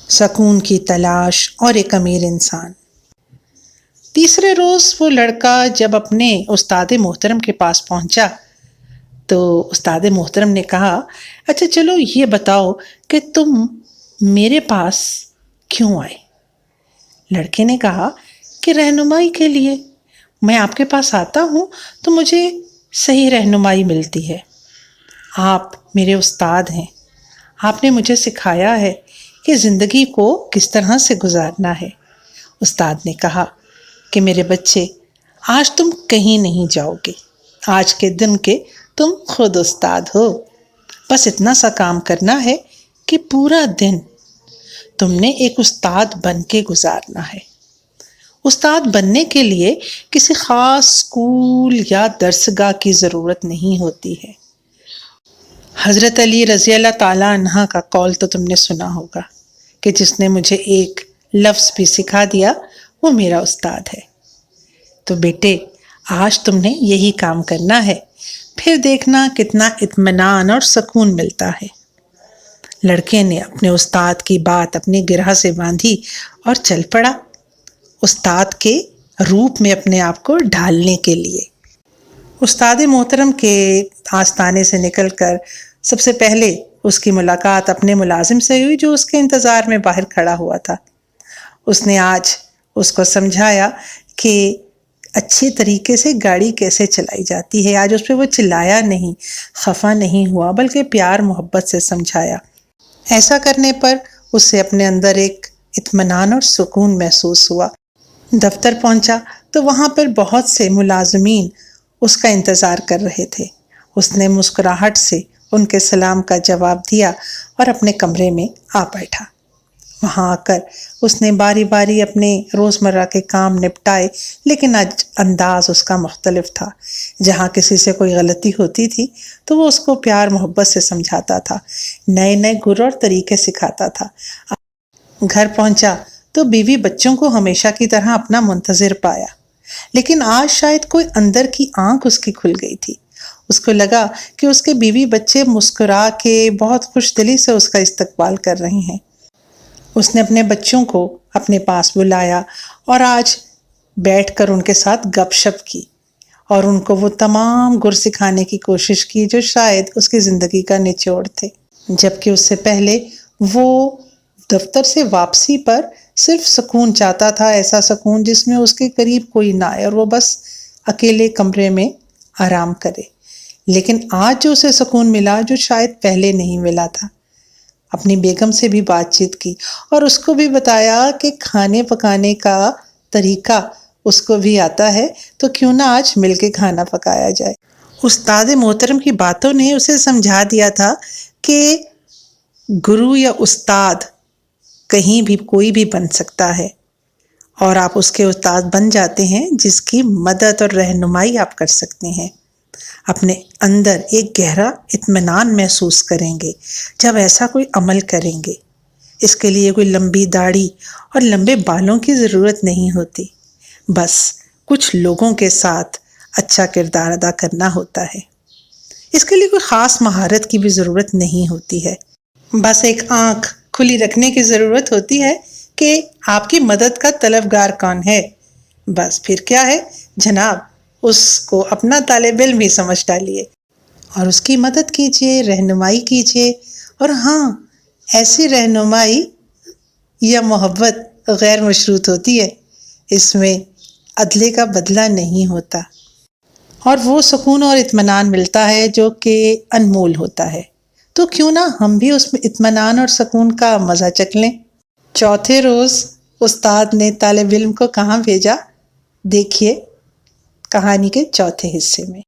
سکون کی تلاش اور ایک امیر انسان۔ تیسرے روز وہ لڑکا جب اپنے استاد محترم کے پاس پہنچا تو استاد محترم نے کہا، اچھا چلو یہ بتاؤ کہ تم میرے پاس کیوں آئے؟ لڑکے نے کہا کہ رہنمائی کے لیے، میں آپ کے پاس آتا ہوں تو مجھے صحیح رہنمائی ملتی ہے۔ آپ میرے استاد ہیں، آپ نے مجھے سکھایا ہے کہ زندگی کو کس طرح سے گزارنا ہے۔ استاد نے کہا کہ میرے بچے، آج تم کہیں نہیں جاؤ گے، آج کے دن کے تم خود استاد ہو۔ بس اتنا سا کام کرنا ہے کہ پورا دن تم نے ایک استاد بن کے گزارنا ہے۔ استاد بننے کے لیے کسی خاص اسکول یا درسگاہ کی ضرورت نہیں ہوتی ہے۔ حضرت علی رضی اللہ تعالیٰ عنہ کا قول تو تم نے سنا ہوگا کہ جس نے مجھے ایک لفظ بھی سکھا دیا وہ میرا استاد ہے۔ تو بیٹے، آج تم نے یہی کام کرنا ہے، پھر دیکھنا کتنا اطمینان اور سکون ملتا ہے۔ لڑکے نے اپنے استاد کی بات اپنی گرہ سے باندھی اور چل پڑا، استاد کے روپ میں اپنے آپ کو ڈھالنے کے لیے۔ استاد محترم کے آستانے سے نکل کر سب سے پہلے اس کی ملاقات اپنے ملازم سے ہوئی جو اس کے انتظار میں باہر کھڑا ہوا تھا۔ اس نے آج اس کو سمجھایا کہ اچھی طریقے سے گاڑی کیسے چلائی جاتی ہے۔ آج اس پہ وہ چلایا نہیں، خفا نہیں ہوا، بلکہ پیار محبت سے سمجھایا۔ ایسا کرنے پر اسے اپنے اندر ایک اطمینان اور سکون محسوس ہوا۔ دفتر پہنچا تو وہاں پر بہت سے ملازمین اس کا انتظار کر رہے تھے۔ اس نے مسکراہٹ سے ان کے سلام کا جواب دیا اور اپنے کمرے میں آ بیٹھا۔ وہاں آ کر اس نے باری باری اپنے روزمرہ کے کام نپٹائے، لیکن آج انداز اس کا مختلف تھا۔ جہاں کسی سے کوئی غلطی ہوتی تھی تو وہ اس کو پیار محبت سے سمجھاتا تھا، نئے نئے گر اور طریقے سکھاتا تھا۔ گھر پہنچا تو بیوی بچوں کو ہمیشہ کی طرح اپنا منتظر پایا، لیکن آج شاید کوئی اندر کی آنکھ اس کی کھل گئی تھی۔ اس کو لگا کہ اس کے بیوی بچے مسکرا کے بہت خوش دلی سے اس کا استقبال کر رہے ہیں۔ اس نے اپنے بچوں کو اپنے پاس بلایا اور آج بیٹھ کر ان کے ساتھ گپ شپ کی اور ان کو وہ تمام گر سکھانے کی کوشش کی جو شاید اس کی زندگی کا نچوڑ تھے۔ جبکہ اس سے پہلے وہ دفتر سے واپسی پر صرف سکون چاہتا تھا، ایسا سکون جس میں اس کے قریب کوئی نہ آئے اور وہ بس اکیلے کمرے میں آرام کرے۔ لیکن آج جو اسے سکون ملا جو شاید پہلے نہیں ملا تھا، اپنی بیگم سے بھی بات چیت کی اور اس کو بھی بتایا کہ کھانے پکانے کا طریقہ اس کو بھی آتا ہے تو کیوں نہ آج مل کے کھانا پکایا جائے۔ استاد محترم کی باتوں نے اسے سمجھا دیا تھا کہ گرو یا استاد کہیں بھی کوئی بھی بن سکتا ہے، اور آپ اس کے استاد بن جاتے ہیں جس کی مدد اور رہنمائی آپ کر سکتے ہیں۔ اپنے اندر ایک گہرا اطمینان محسوس کریں گے جب ایسا کوئی عمل کریں گے۔ اس کے لیے کوئی لمبی داڑھی اور لمبے بالوں کی ضرورت نہیں ہوتی، بس کچھ لوگوں کے ساتھ اچھا کردار ادا کرنا ہوتا ہے۔ اس کے لیے کوئی خاص مہارت کی بھی ضرورت نہیں ہوتی ہے، بس ایک آنکھ کھلی رکھنے کی ضرورت ہوتی ہے کہ آپ کی مدد کا طلبگار کون ہے۔ بس پھر کیا ہے جناب، اس کو اپنا طالب علم ہی سمجھ ڈالیے اور اس کی مدد کیجیے، رہنمائی کیجیے۔ اور ہاں، ایسی رہنمائی یا محبت غیر مشروط ہوتی ہے، اس میں عدلے کا بدلہ نہیں ہوتا، اور وہ سکون اور اطمینان ملتا ہے جو کہ انمول ہوتا ہے۔ تو کیوں نہ ہم بھی اس میں اطمینان اور سکون کا مزہ چکھ لیں۔ چوتھے روز استاد نے طالب علم کو کہاں بھیجا، دیکھیے کہانی کے چوتھے حصے میں۔